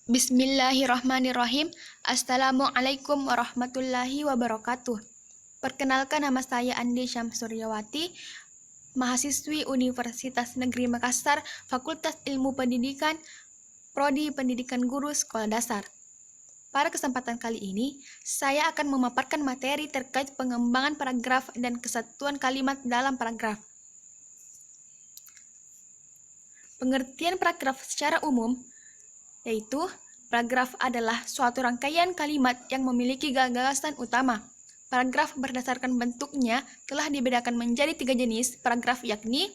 Bismillahirrahmanirrahim. Assalamualaikum warahmatullahi wabarakatuh. Perkenalkan, nama saya Andi Syamsuryawati, mahasiswi Universitas Negeri Makassar, Fakultas Ilmu Pendidikan, Prodi Pendidikan Guru Sekolah Dasar. Pada kesempatan kali ini, saya akan memaparkan materi terkait pengembangan paragraf dan kesatuan kalimat dalam paragraf. Pengertian paragraf secara umum yaitu paragraf adalah suatu rangkaian kalimat yang memiliki gagasan utama. Paragraf berdasarkan bentuknya telah dibedakan menjadi 3 jenis paragraf, yakni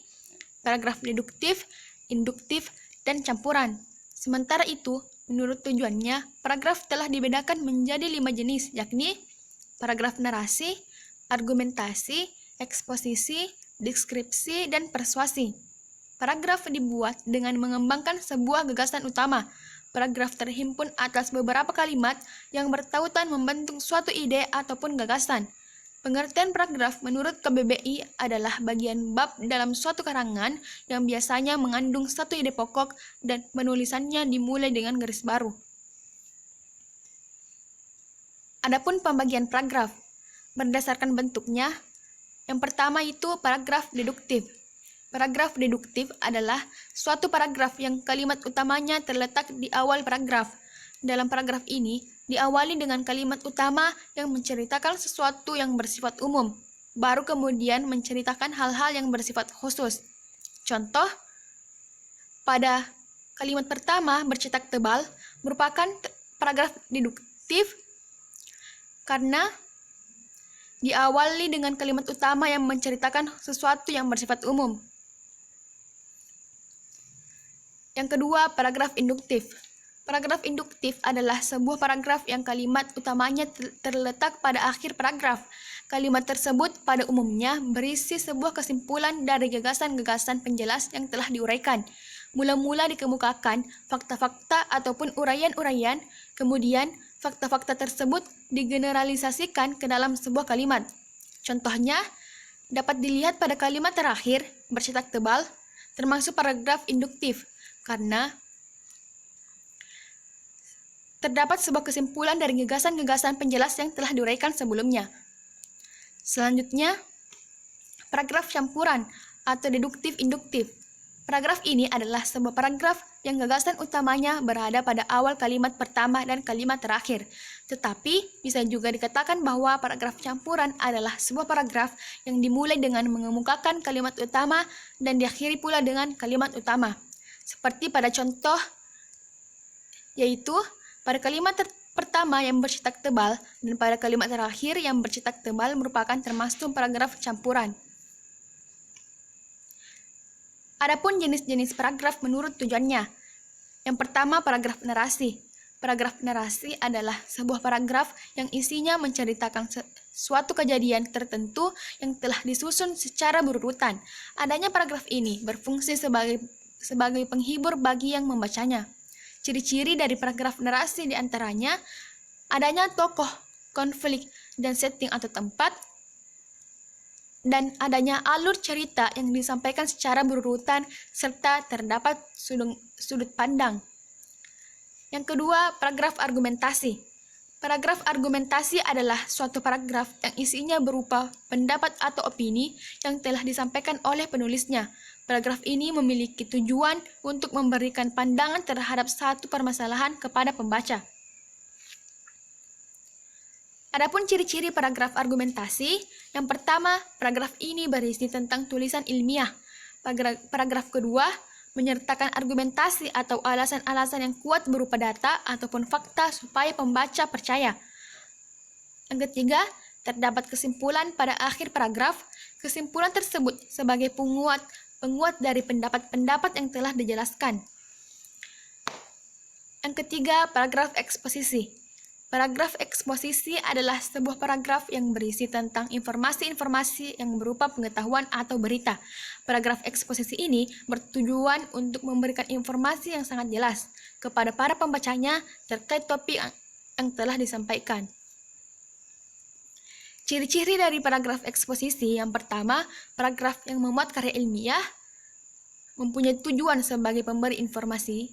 paragraf deduktif, induktif, dan campuran. Sementara itu, menurut tujuannya, paragraf telah dibedakan menjadi 5 jenis, yakni paragraf narasi, argumentasi, eksposisi, deskripsi, dan persuasi. Paragraf dibuat dengan mengembangkan sebuah gagasan utama. Paragraf terhimpun atas beberapa kalimat yang bertautan membentuk suatu ide ataupun gagasan. Pengertian paragraf menurut KBBI adalah bagian bab dalam suatu karangan yang biasanya mengandung satu ide pokok dan penulisannya dimulai dengan garis baru. Adapun pembagian paragraf berdasarkan bentuknya, yang pertama itu paragraf deduktif. Paragraf deduktif adalah suatu paragraf yang kalimat utamanya terletak di awal paragraf. Dalam paragraf ini, diawali dengan kalimat utama yang menceritakan sesuatu yang bersifat umum, baru kemudian menceritakan hal-hal yang bersifat khusus. Contoh, pada kalimat pertama bercetak tebal merupakan paragraf deduktif karena diawali dengan kalimat utama yang menceritakan sesuatu yang bersifat umum. Yang kedua, paragraf induktif. Paragraf induktif adalah sebuah paragraf yang kalimat utamanya terletak pada akhir paragraf. Kalimat tersebut pada umumnya berisi sebuah kesimpulan dari gagasan-gagasan penjelas yang telah diuraikan. Mula-mula dikemukakan fakta-fakta ataupun uraian-uraian, kemudian fakta-fakta tersebut digeneralisasikan ke dalam sebuah kalimat. Contohnya, dapat dilihat pada kalimat terakhir, bercetak tebal, termasuk paragraf induktif, karena terdapat sebuah kesimpulan dari gagasan-gagasan penjelas yang telah diuraikan sebelumnya. Selanjutnya, paragraf campuran atau deduktif induktif. Paragraf ini adalah sebuah paragraf yang gagasan utamanya berada pada awal kalimat pertama dan kalimat terakhir. Tetapi, bisa juga dikatakan bahwa paragraf campuran adalah sebuah paragraf yang dimulai dengan mengemukakan kalimat utama dan diakhiri pula dengan kalimat utama. Seperti pada contoh, yaitu pada kalimat pertama yang bercetak tebal dan pada kalimat terakhir yang bercetak tebal merupakan termasuk paragraf campuran. Adapun jenis-jenis paragraf menurut tujuannya. Yang pertama, paragraf narasi. Paragraf narasi adalah sebuah paragraf yang isinya menceritakan suatu kejadian tertentu yang telah disusun secara berurutan. Adanya paragraf ini berfungsi sebagai penghibur bagi yang membacanya. Ciri-ciri dari paragraf narasi diantaranya adanya tokoh, konflik, dan setting atau tempat, dan adanya alur cerita yang disampaikan secara berurutan serta terdapat sudut pandang. Yang kedua, paragraf argumentasi. Paragraf argumentasi adalah suatu paragraf yang isinya berupa pendapat atau opini yang telah disampaikan oleh penulisnya. Paragraf ini memiliki tujuan untuk memberikan pandangan terhadap satu permasalahan kepada pembaca. Adapun ciri-ciri paragraf argumentasi, yang pertama, paragraf ini berisi tentang tulisan ilmiah. Paragraf kedua, menyertakan argumentasi atau alasan-alasan yang kuat berupa data ataupun fakta supaya pembaca percaya. Yang ketiga, terdapat kesimpulan pada akhir paragraf. Kesimpulan tersebut sebagai penguat dari pendapat-pendapat yang telah dijelaskan. Yang ketiga, paragraf eksposisi. Paragraf eksposisi adalah sebuah paragraf yang berisi tentang informasi-informasi yang berupa pengetahuan atau berita. Paragraf eksposisi ini bertujuan untuk memberikan informasi yang sangat jelas kepada para pembacanya terkait topik yang telah disampaikan. Ciri-ciri dari paragraf eksposisi, yang pertama, paragraf yang memuat karya ilmiah, mempunyai tujuan sebagai pemberi informasi.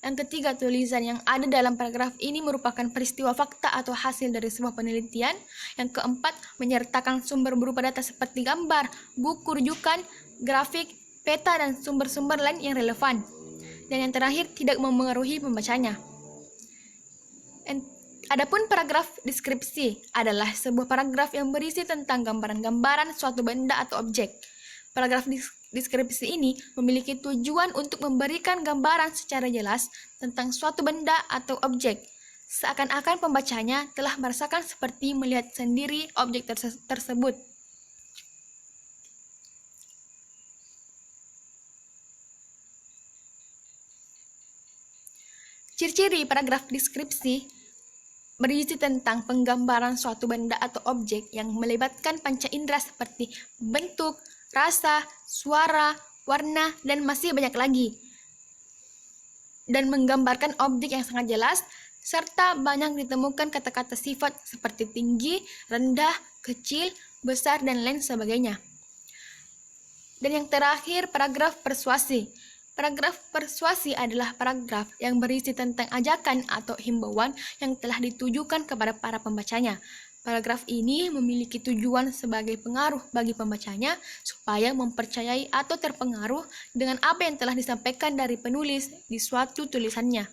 Yang ketiga, tulisan yang ada dalam paragraf ini merupakan peristiwa fakta atau hasil dari sebuah penelitian. Yang keempat, menyertakan sumber berupa data seperti gambar, buku rujukan, grafik, peta, dan sumber-sumber lain yang relevan. Dan yang terakhir, tidak memengaruhi pembacanya. Adapun paragraf deskripsi adalah sebuah paragraf yang berisi tentang gambaran-gambaran suatu benda atau objek. Paragraf deskripsi ini memiliki tujuan untuk memberikan gambaran secara jelas tentang suatu benda atau objek, seakan-akan pembacanya telah merasakan seperti melihat sendiri objek tersebut. Ciri-ciri paragraf deskripsi berisi tentang penggambaran suatu benda atau objek yang melibatkan panca indera seperti bentuk, rasa, suara, warna, dan masih banyak lagi. Dan menggambarkan objek yang sangat jelas, serta banyak ditemukan kata-kata sifat seperti tinggi, rendah, kecil, besar, dan lain sebagainya. Dan yang terakhir, paragraf persuasi. Paragraf persuasi adalah paragraf yang berisi tentang ajakan atau himbauan yang telah ditujukan kepada para pembacanya. Paragraf ini memiliki tujuan sebagai pengaruh bagi pembacanya supaya mempercayai atau terpengaruh dengan apa yang telah disampaikan dari penulis di suatu tulisannya.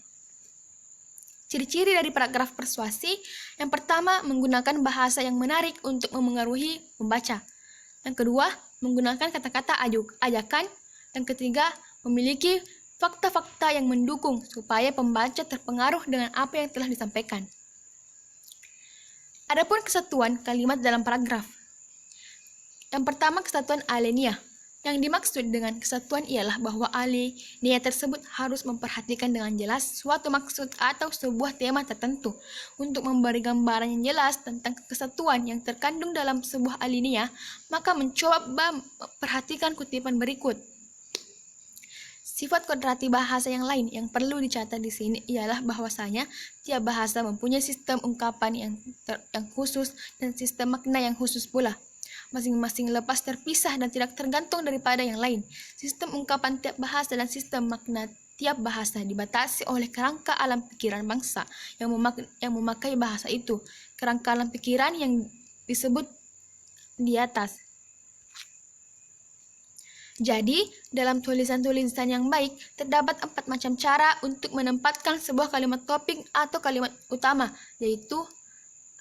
Ciri-ciri dari paragraf persuasi, yang pertama, menggunakan bahasa yang menarik untuk memengaruhi pembaca. Yang kedua, menggunakan kata-kata ajakan. Yang ketiga, memiliki fakta-fakta yang mendukung supaya pembaca terpengaruh dengan apa yang telah disampaikan. Adapun kesatuan kalimat dalam paragraf. Yang pertama, kesatuan alinea. Yang dimaksud dengan kesatuan ialah bahwa alinea tersebut harus memperhatikan dengan jelas suatu maksud atau sebuah tema tertentu. Untuk memberi gambaran yang jelas tentang kesatuan yang terkandung dalam sebuah alinea, maka mencoba perhatikan kutipan berikut. Sifat kodrati bahasa yang lain yang perlu dicatat di sini ialah bahwasanya tiap bahasa mempunyai sistem ungkapan yang khusus dan sistem makna yang khusus pula. Masing-masing lepas terpisah dan tidak tergantung daripada yang lain. Sistem ungkapan tiap bahasa dan sistem makna tiap bahasa dibatasi oleh kerangka alam pikiran bangsa yang memakai bahasa itu. Kerangka alam pikiran yang disebut di atas. Jadi, dalam tulisan-tulisan yang baik, terdapat 4 macam cara untuk menempatkan sebuah kalimat topik atau kalimat utama, yaitu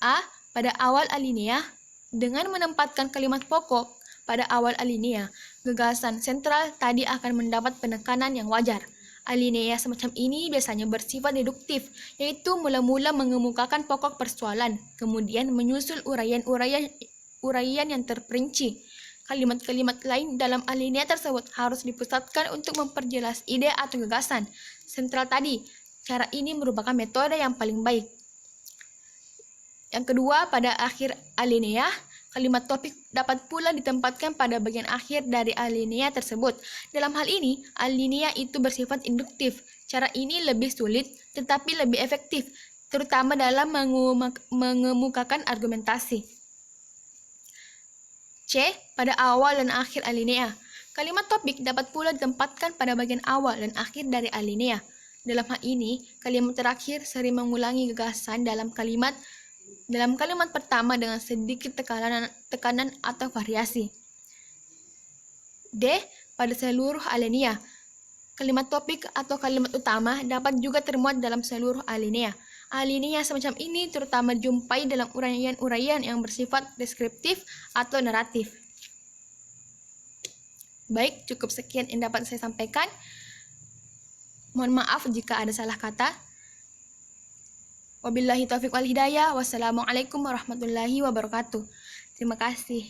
A. Pada awal alinea, dengan menempatkan kalimat pokok pada awal alinea, gagasan sentral tadi akan mendapat penekanan yang wajar. Alinea semacam ini biasanya bersifat deduktif, yaitu mula-mula mengemukakan pokok persoalan, kemudian menyusul uraian yang terperinci. Kalimat-kalimat lain dalam alinea tersebut harus dipusatkan untuk memperjelas ide atau gagasan sentral tadi. Cara ini merupakan metode yang paling baik. Yang kedua, pada akhir alinea, kalimat topik dapat pula ditempatkan pada bagian akhir dari alinea tersebut. Dalam hal ini, alinea itu bersifat induktif. Cara ini lebih sulit tetapi lebih efektif, terutama dalam mengemukakan argumentasi. C. Pada awal dan akhir alinea. Kalimat topik dapat pula ditempatkan pada bagian awal dan akhir dari alinea. Dalam hal ini, kalimat terakhir sering mengulangi gagasan dalam kalimat pertama dengan sedikit tekanan atau variasi. D. Pada seluruh alinea. Kalimat topik atau kalimat utama dapat juga termuat dalam seluruh alinea. Alinea semacam ini terutama dijumpai dalam uraian-uraian yang bersifat deskriptif atau naratif. Baik, cukup sekian yang dapat saya sampaikan. Mohon maaf jika ada salah kata. Wabillahi taufiq wal hidayah. Wassalamualaikum warahmatullahi wabarakatuh. Terima kasih.